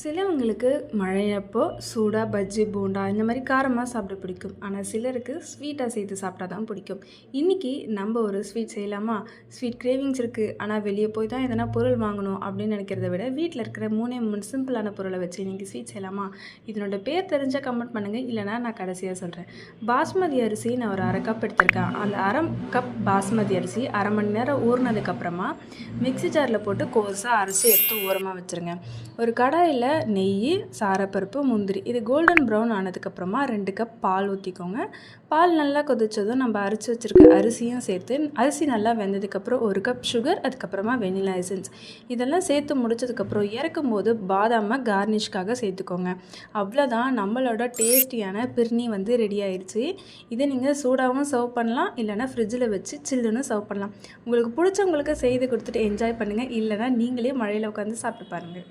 சிலவங்களுக்கு மழையப்போ சூடாக பஜ்ஜி போண்டா இந்த மாதிரி காரமாக சாப்பிட பிடிக்கும். ஆனால் சிலருக்கு ஸ்வீட்டாக சேர்த்து சாப்பிட்டா தான் பிடிக்கும். இன்றைக்கி நம்ம ஒரு ஸ்வீட் செய்யலாமா? ஸ்வீட் கிரேவிங்ஸ் இருக்குது, ஆனால் வெளியே போய் தான் எதனா பொருள் வாங்கணும் அப்படின்னு நினைக்கிறத விட வீட்டில் இருக்கிற 3 சிம்பிளான பொருளை வச்சு இன்றைக்கி ஸ்வீட் செய்யலாமா? இதனோட பேர் தெரிஞ்சால் கமெண்ட் பண்ணுங்கள், இல்லைனா நான் கடைசியாக சொல்கிறேன். பாஸ்மதி அரிசி நான் ஒரு 1/2 கப் எடுத்திருக்கேன். அந்த 1/2 கப் பாஸ்மதி அரிசி 1/2 மணி நேரம் ஊறினதுக்கப்புறமா மிக்ஸி ஜாரில் போட்டு கோர்ஸாக அரிசி எடுத்து ஓரமாக வச்சுருங்க. ஒரு கடாயில் நெய், சாரப்பருப்பு, முந்திரி இது கோல்டன் ப்ரௌன் ஆனதுக்கப்புறமா 2 கப் பால் ஊற்றிக்கோங்க. பால் நல்லா கொதிச்சதும் நம்ம அரைச்சி வச்சுருக்க அரிசியும் சேர்த்து அரிசி நல்லா வெந்ததுக்கப்புறம் 1 கப் சுகர், அதுக்கப்புறமா வெனிலா எசன்ஸ் இதெல்லாம் சேர்த்து முடிச்சதுக்கப்புறம் இறக்கும் போது பாதாமை கார்னிஷ்காக சேர்த்துக்கோங்க. அவ்வளோதான், நம்மளோட டேஸ்டியான பிர்னி ரெடி ஆயிடுச்சு. இதை நீங்கள் சூடாகவும் சர்வ் பண்ணலாம், இல்லைனா ஃப்ரிட்ஜில் வச்சு சில்லுன்னு சர்வ் பண்ணலாம். உங்களுக்கு பிடிச்சவங்களுக்கு செய்து கொடுத்துட்டு என்ஜாய் பண்ணுங்கள், இல்லைனா நீங்களே மழையில் உட்காந்து சாப்பிட்டு பாருங்கள்.